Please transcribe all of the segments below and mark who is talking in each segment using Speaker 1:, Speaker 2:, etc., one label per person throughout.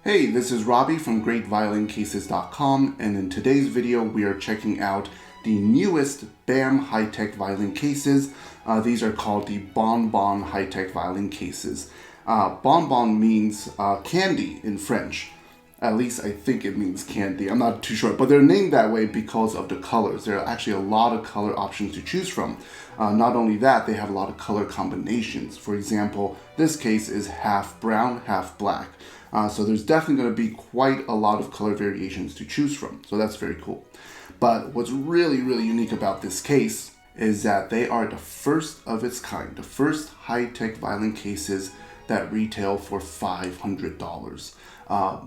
Speaker 1: Hey, this is Robbie from GreatViolinCases.com, and in today's video we are checking out the newest Bam Hightech violin cases. These are called the BonBon Hightech violin cases. Bonbon means candy in French. At least I think it means candy. I'm not too sure, but they're named that way because of the colors. There are actually a lot of color options to choose from. Not only that, they have a lot of color combinations. For example, this case is half brown, half black. So there's definitely going to be quite a lot of color variations to choose from. So that's very cool. But what's really unique about this case is that they are the first of its kind, the first high-tech violin cases that retail for $500.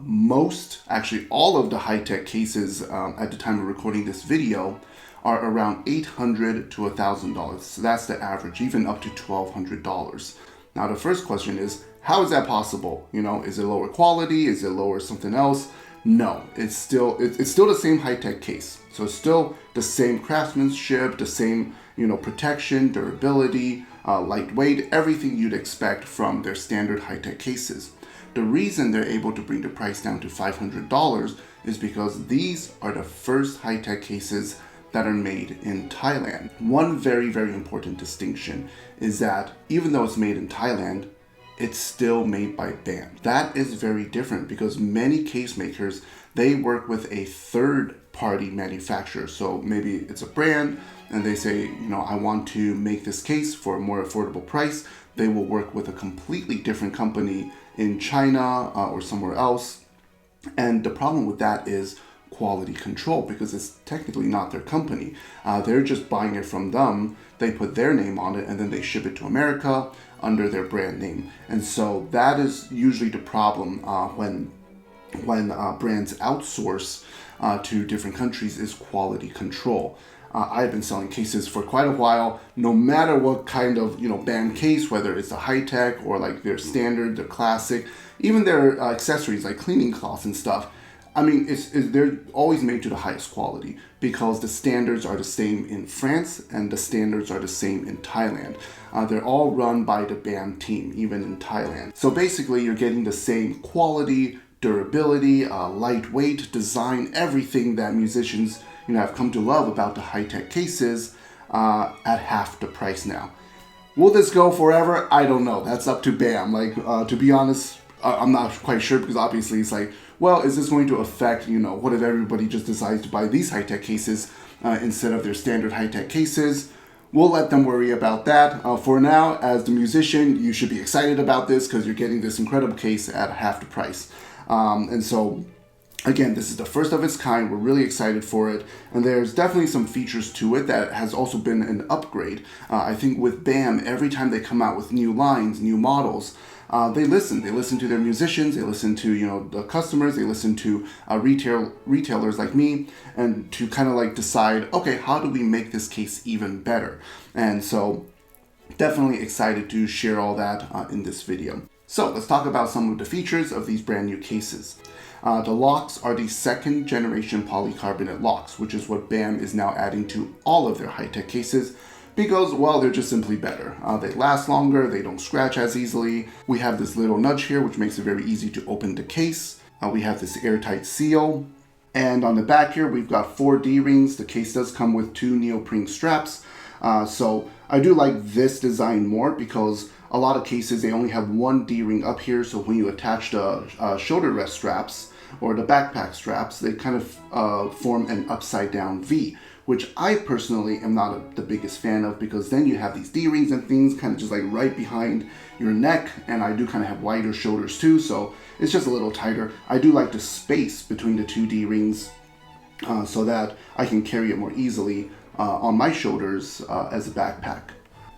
Speaker 1: Most, actually all of the high-tech cases at the time of recording this video are around $800 to $1,000. So that's the average, even up to $1,200. Now the first question is, how is that possible? You know, is it lower quality? Is it lower something else? No, it's still the same high-tech case. So it's still the same craftsmanship, the same, protection, durability, lightweight, everything you'd expect from their standard high-tech cases. The reason they're able to bring the price down to $500 is because these are the first high-tech cases that are made in Thailand. One very important distinction is that even though it's made in Thailand, it's still made by Bam. That is very different because many case makers, they work with a third-party manufacturer. So maybe it's a brand and they say, I want to make this case for a more affordable price. They will work with a completely different company in China or somewhere else. And the problem with that is quality control, because it's technically not their company. They're just buying it from them. They put their name on it and then they ship it to America under their brand name. And so that is usually the problem when brands outsource to different countries, is quality control. I've been selling cases for quite a while, no matter what kind of Bam case, whether it's a high-tech or like their standard, their classic, even their accessories like cleaning cloths and stuff. I mean, they're always made to the highest quality because the standards are the same in France and the standards are the same in Thailand. They're all run by the Bam team, even in Thailand. So basically, you're getting the same quality, durability, lightweight, design, everything that musicians have come to love about the high-tech cases at half the price now. Will this go forever? I don't know. That's up to Bam. To be honest, I'm not quite sure, because obviously it's like, well, is this going to affect, what if everybody just decides to buy these high-tech cases instead of their standard high-tech cases? We'll let them worry about that. For now, as the musician, you should be excited about this because you're getting this incredible case at half the price. And so, again, this is the first of its kind. We're really excited for it. And there's definitely some features to it that has also been an upgrade. I think with Bam, every time they come out with new lines, new models, they listen. They listen to their musicians. They listen to the customers. They listen to retailers like me, and to kind of like decide, okay, how do we make this case even better? And so, definitely excited to share all that in this video. So let's talk about some of the features of these brand new cases. The locks are the second generation polycarbonate locks, which is what Bam is now adding to all of their high-tech cases, because, well, they're just simply better. They last longer, they don't scratch as easily. We have this little nudge here, which makes it very easy to open the case. We have this airtight seal. And on the back here, we've got 4 D-rings. The case does come with 2 neoprene straps. So I do like this design more because a lot of cases, they only have 1 D-ring up here. So when you attach the shoulder rest straps or the backpack straps, they kind of form an upside down V, which I personally am not the biggest fan of, because then you have these D-rings and things kind of just like right behind your neck, and I do kind of have wider shoulders too, so it's just a little tighter. I do like the space between the 2 D-rings so that I can carry it more easily on my shoulders as a backpack.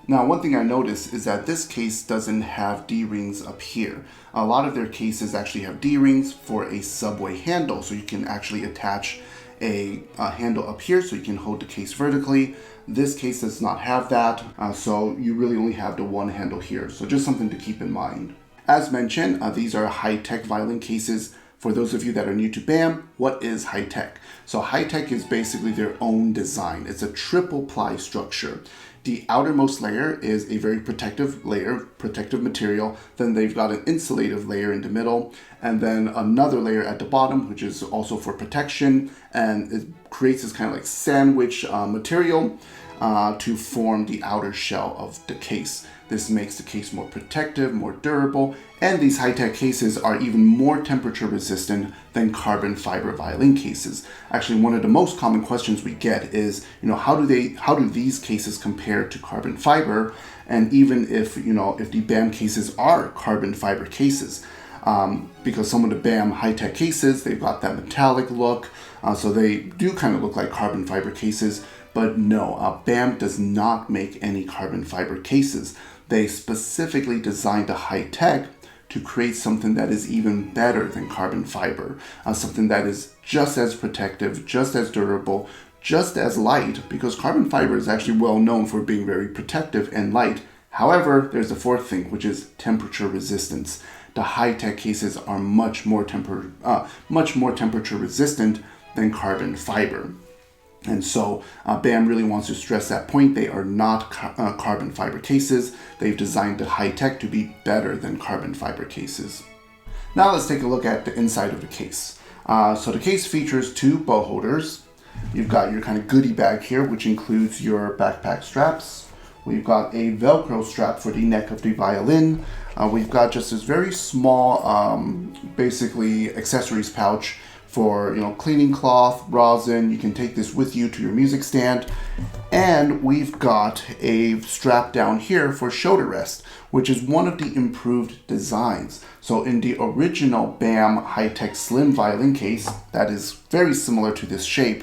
Speaker 1: Now, one thing I noticed is that this case doesn't have D-rings up here. A lot of their cases actually have D-rings for a subway handle, so you can actually attach a handle up here so you can hold the case vertically. This case does not have that, so you really only have the 1 handle here. So just something to keep in mind. As mentioned, these are high-tech violin cases. For those of you that are new to Bam, what is high-tech? So high-tech is basically their own design. It's a triple ply structure. The outermost layer is a very protective layer, protective material. Then they've got an insulative layer in the middle, and then another layer at the bottom, which is also for protection, and it creates this kind of like sandwich material to form the outer shell of the case. This makes the case more protective, more durable, and these high-tech cases are even more temperature resistant than carbon fiber violin cases. Actually, one of the most common questions we get is, how do these cases compare to carbon fiber? And even if, if the BAM cases are carbon fiber cases, because some of the BAM high-tech cases, they've got that metallic look, so they do kind of look like carbon fiber cases. But no, BAM does not make any carbon fiber cases. They specifically designed a high-tech to create something that is even better than carbon fiber, something that is just as protective, just as durable, just as light, because carbon fiber is actually well known for being very protective and light. However, there's the fourth thing, which is temperature resistance. The high-tech cases are much more temperature resistant than carbon fiber. And so BAM really wants to stress that point. They are not carbon fiber cases. They've designed the high-tech to be better than carbon fiber cases. Now let's take a look at the inside of the case. So the case features two bow holders. You've got your kind of goodie bag here, which includes your backpack straps. We've got a Velcro strap for the neck of the violin. We've got just this very small, basically accessories pouch for cleaning cloth, rosin. You can take this with you to your music stand. And we've got a strap down here for shoulder rest, which is one of the improved designs. So in the original BAM Hightech Slim violin case, that is very similar to this shape,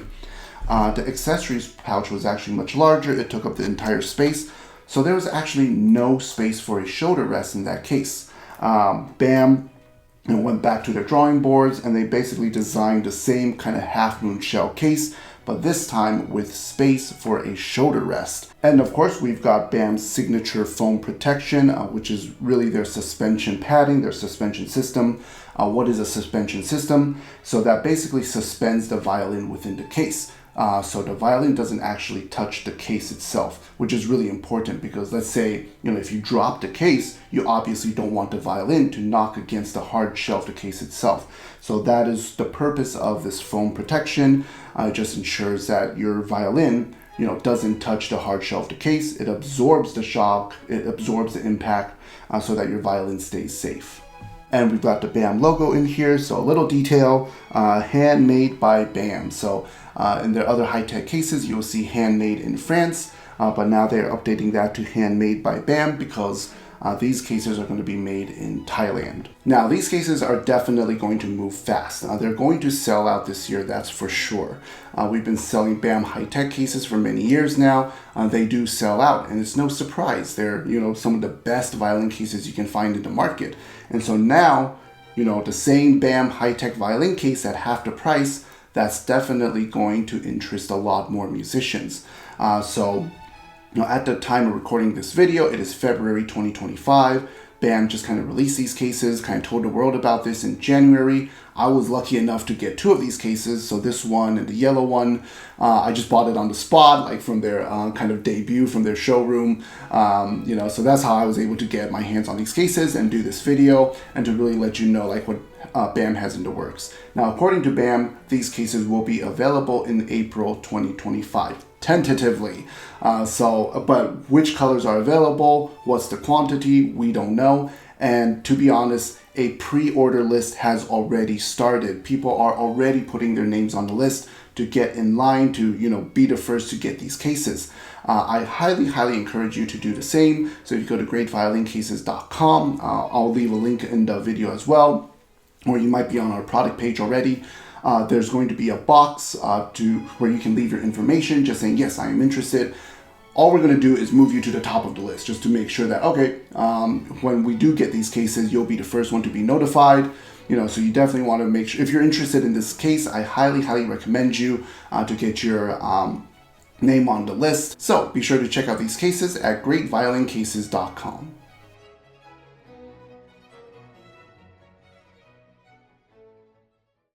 Speaker 1: the accessories pouch was actually much larger. It took up the entire space. So there was actually no space for a shoulder rest in that case. BAM went back to their drawing boards, and they basically designed the same kind of half moon shell case, but this time with space for a shoulder rest. And of course, we've got BAM's signature foam protection, which is really their suspension padding, their suspension system. What is a suspension system? So that basically suspends the violin within the case. So the violin doesn't actually touch the case itself, which is really important because let's say, if you drop the case, you obviously don't want the violin to knock against the hard shell of the case itself. So that is the purpose of this foam protection. It just ensures that your violin, doesn't touch the hard shell of the case. It absorbs the shock, it absorbs the impact, so that your violin stays safe. And we've got the BAM logo in here, so a little detail, handmade by BAM. So in their other high-tech cases, you'll see handmade in France, but now they're updating that to handmade by BAM because these cases are going to be made in Thailand. Now, these cases are definitely going to move fast. They're going to sell out this year, that's for sure. We've been selling BAM high-tech cases for many years now. They do sell out, and it's no surprise. They're, some of the best violin cases you can find in the market. And so now, the same BAM high-tech violin case at half the price, that's definitely going to interest a lot more musicians. At the time of recording this video, it is February 2025. BAM just kind of released these cases, kind of told the world about this in January. I was lucky enough to get two of these cases. So this one and the yellow one, I just bought it on the spot, like from their kind of debut, from their showroom. So that's how I was able to get my hands on these cases and do this video and to really let you know like what BAM has in the works. Now, according to BAM, these cases will be available in April 2025. Tentatively. But which colors are available, what's the quantity, we don't know. And to be honest, a pre-order list has already started. People are already putting their names on the list to get in line to, be the first to get these cases. I highly encourage you to do the same. So if you go to greatviolincases.com, I'll leave a link in the video as well, or you might be on our product page already. There's going to be a box where you can leave your information, just saying, yes, I am interested. All we're going to do is move you to the top of the list just to make sure that, okay, when we do get these cases, you'll be the first one to be notified. So you definitely want to make sure, if you're interested in this case, I highly recommend you to get your name on the list. So be sure to check out these cases at greatviolincases.com.